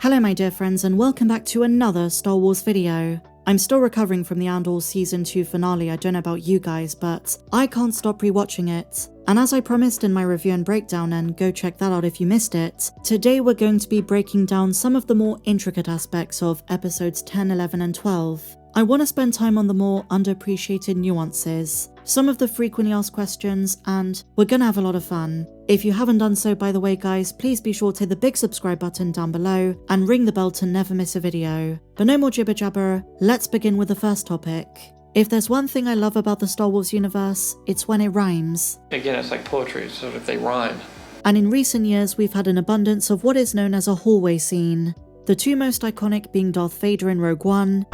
Hello my dear friends and welcome back to another Star Wars video. I'm still recovering from the Andor Season 2 finale, I don't know about you guys, but I can't stop rewatching it. And as I promised in my review and breakdown, and go check that out if you missed it, today we're going to be breaking down some of the more intricate aspects of episodes 10, 11 and 12. I want to spend time on the more underappreciated nuances, some of the frequently asked questions, and we're gonna have a lot of fun. If you haven't done so, by the way guys, please be sure to hit the big subscribe button down below and ring the bell to never miss a video. But no more jibber jabber, let's begin with the first topic. If there's one thing I love about the Star Wars universe, it's when it rhymes. Again, it's like poetry, so if they rhyme. And in recent years, we've had an abundance of what is known as a hallway scene. The two most iconic being Darth Vader in Rogue One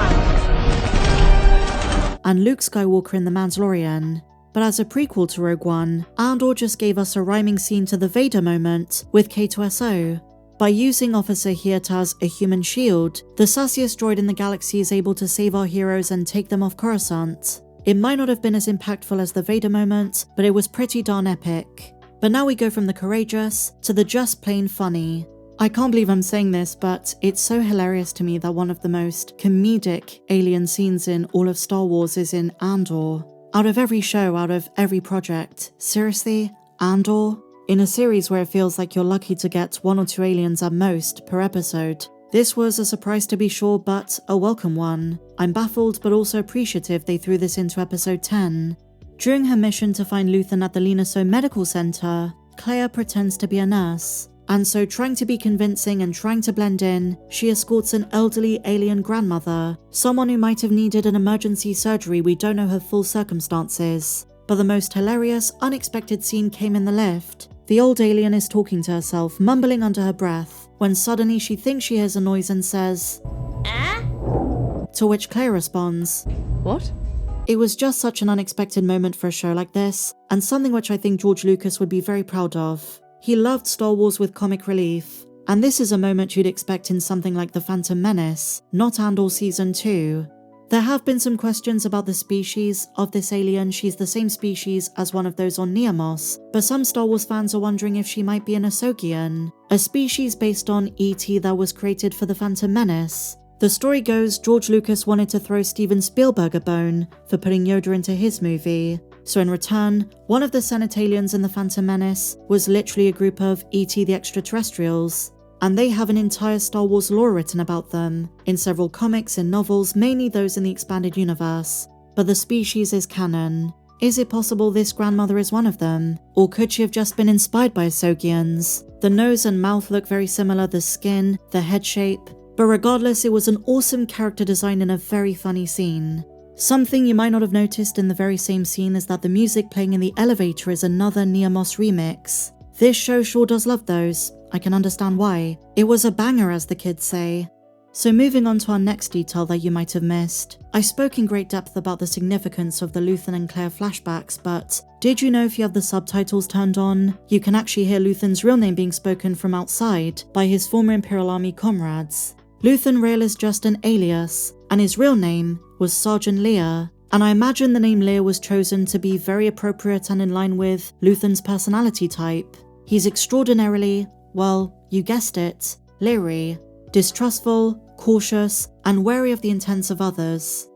and Luke Skywalker in The Mandalorian. But as a prequel to Rogue One, Andor just gave us a rhyming scene to the Vader moment with K2SO. By using Officer Hirt as a human shield, the sassiest droid in the galaxy is able to save our heroes and take them off Coruscant. It might not have been as impactful as the Vader moment, but it was pretty darn epic. But now we go from the courageous to the just plain funny. I can't believe I'm saying this, but it's so hilarious to me that one of the most comedic alien scenes in all of Star Wars is in Andor. Out of every show, out of every project, seriously, Andor? In a series where it feels like you're lucky to get 1 or 2 aliens at most per episode. This was a surprise to be sure, but a welcome one. I'm baffled but also appreciative they threw this into episode 10. During her mission to find Luthen at the Linaso Medical Center, Kleya pretends to be a nurse. And so, trying to be convincing and trying to blend in, she escorts an elderly alien grandmother, someone who might have needed an emergency surgery. We don't know her full circumstances. But the most hilarious, unexpected scene came in the lift. The old alien is talking to herself, mumbling under her breath, when suddenly she thinks she hears a noise and says, "Ah?" To which Kleya responds, "What?" It was just such an unexpected moment for a show like this, and something which I think George Lucas would be very proud of. He loved Star Wars with comic relief, and this is a moment you'd expect in something like The Phantom Menace, not Andor Season 2. There have been some questions about the species of this alien. She's the same species as one of those on Niamos, but some Star Wars fans are wondering if she might be an Ahsokian, a species based on E.T. that was created for The Phantom Menace. The story goes George Lucas wanted to throw Steven Spielberg a bone for putting Yoda into his movie. So in return, one of the Senate aliens in The Phantom Menace was literally a group of E.T. the Extraterrestrials. And they have an entire Star Wars lore written about them, in several comics and novels, mainly those in the expanded universe. But the species is canon. Is it possible this grandmother is one of them? Or could she have just been inspired by Ahsokians? The nose and mouth look very similar, the skin, the head shape. But regardless, it was an awesome character design and a very funny scene. Something you might not have noticed in the very same scene is that the music playing in the elevator is another Niamos remix. This show sure does love those. I can understand why. It was a banger, as the kids say. So moving on to our next detail that you might have missed. I spoke in great depth about the significance of the Luthen and Kleya flashbacks, but did you know if you have the subtitles turned on, you can actually hear Luthen's real name being spoken from outside by his former Imperial Army comrades? Luthen Rael is just an alias, and his real name was Sergeant Leia, and I imagine the name Leia was chosen to be very appropriate and in line with Luthen's personality type. He's extraordinarily, well, you guessed it, leery, distrustful, cautious, and wary of the intents of others.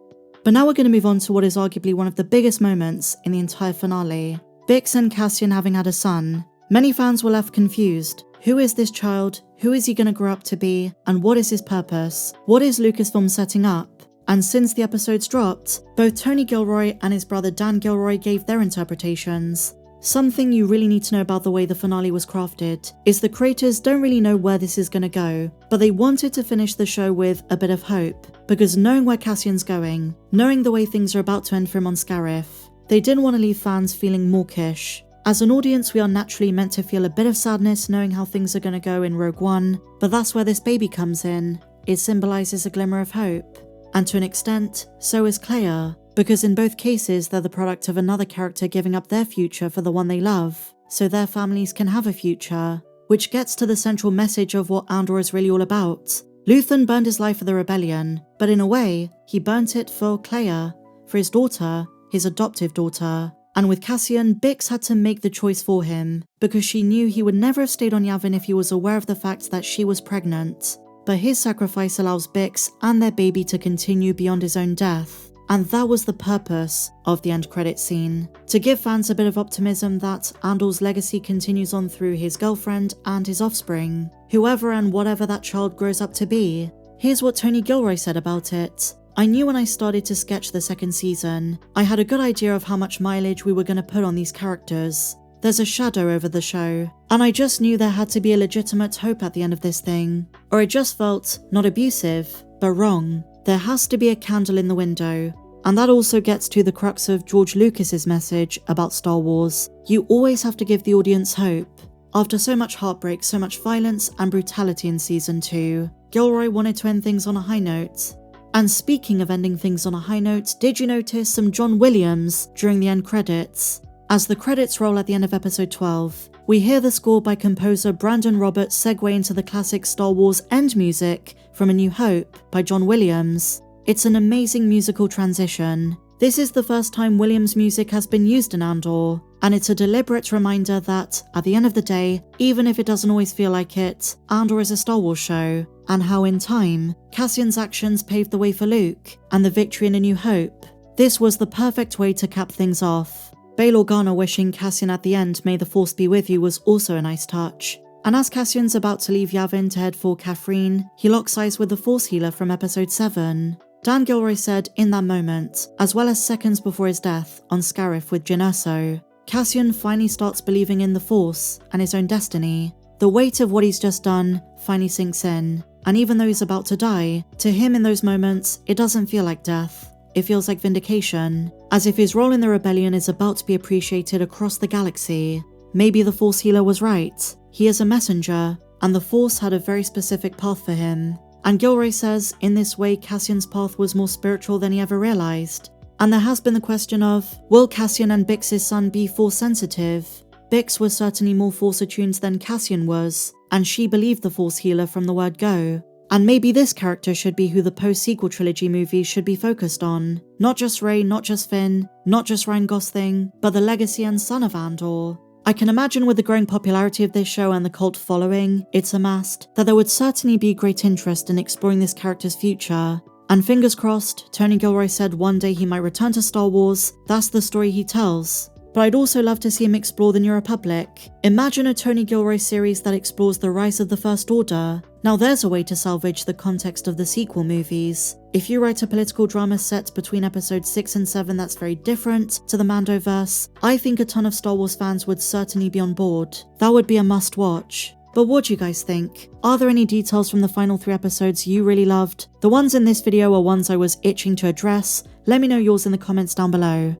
But now we're going to move on to what is arguably one of the biggest moments in the entire finale. Bix and Cassian having had a son. Many fans were left confused. Who is this child? Who is he going to grow up to be? And what is his purpose? What is Lucasfilm setting up? And since the episodes dropped, both Tony Gilroy and his brother Dan Gilroy gave their interpretations. Something you really need to know about the way the finale was crafted is the creators don't really know where this is going to go, but they wanted to finish the show with a bit of hope, because knowing where Cassian's going, knowing the way things are about to end for him on Scarif, they didn't want to leave fans feeling mawkish. As an audience, we are naturally meant to feel a bit of sadness knowing how things are going to go in Rogue One, but that's where this baby comes in. It symbolizes a glimmer of hope. And to an extent, so is Kleya, because in both cases they're the product of another character giving up their future for the one they love, so their families can have a future. Which gets to the central message of what Andor is really all about. Luthen burned his life for the rebellion, but in a way, he burnt it for Kleya, for his daughter, his adoptive daughter. And with Cassian, Bix had to make the choice for him, because she knew he would never have stayed on Yavin if he was aware of the fact that she was pregnant. but his sacrifice allows Bix and their baby to continue beyond his own death. And that was the purpose of the end credit scene, to give fans a bit of optimism that Andor's legacy continues on through his girlfriend and his offspring, whoever and whatever that child grows up to be. Here's what Tony Gilroy said about it. I knew when I started to sketch the second season, I had a good idea of how much mileage we were going to put on these characters. There's a shadow over the show, and I just knew there had to be a legitimate hope at the end of this thing, or it just felt not abusive, but wrong. There has to be a candle in the window. And that also gets to the crux of George Lucas's message about Star Wars. You always have to give the audience hope. After so much heartbreak, so much violence and brutality in season 2, Gilroy wanted to end things on a high note. And speaking of ending things on a high note, did you notice some John Williams during the end credits? As the credits roll at the end of episode 12, we hear the score by composer Brandon Roberts segue into the classic Star Wars end music from A New Hope by John Williams. It's an amazing musical transition. This is the first time Williams' music has been used in Andor, and it's a deliberate reminder that, at the end of the day, even if it doesn't always feel like it, Andor is a Star Wars show, and how in time, Cassian's actions paved the way for Luke, and the victory in A New Hope. This was the perfect way to cap things off. Bail Organa wishing Cassian at the end, "May the Force be with you," was also a nice touch. And as Cassian's about to leave Yavin to head for Catherine, he locks eyes with the Force healer from episode 7. Dan Gilroy said, in that moment, as well as seconds before his death on Scarif with Jyn Erso, Cassian finally starts believing in the Force and his own destiny. The weight of what he's just done finally sinks in, and even though he's about to die, to him in those moments, it doesn't feel like death. It feels like vindication, as if his role in the rebellion is about to be appreciated across the galaxy. Maybe the Force healer was right. He is a messenger, and the Force had a very specific path for him. And Gilroy says, in this way, Cassian's path was more spiritual than he ever realized. And there has been the question of, will Cassian and Bix's son be Force sensitive? Bix was certainly more Force attuned than Cassian was, and she believed the Force healer from the word go. And maybe this character should be who the post-sequel trilogy movies should be focused on. Not just Rey, not just Finn, not just Ryan Gosling, but the legacy and son of Andor. I can imagine with the growing popularity of this show and the cult following it's amassed, that there would certainly be great interest in exploring this character's future. And fingers crossed, Tony Gilroy said one day he might return to Star Wars. That's the story he tells. But I'd also love to see him explore the New Republic. Imagine a Tony Gilroy series that explores the rise of the First Order. Now there's a way to salvage the context of the sequel movies. If you write a political drama set between episodes 6 and 7 that's very different to the Mandoverse, I think a ton of Star Wars fans would certainly be on board. That would be a must-watch. But what do you guys think? Are there any details from the final 3 episodes you really loved? The ones in this video are ones I was itching to address. Let me know yours in the comments down below.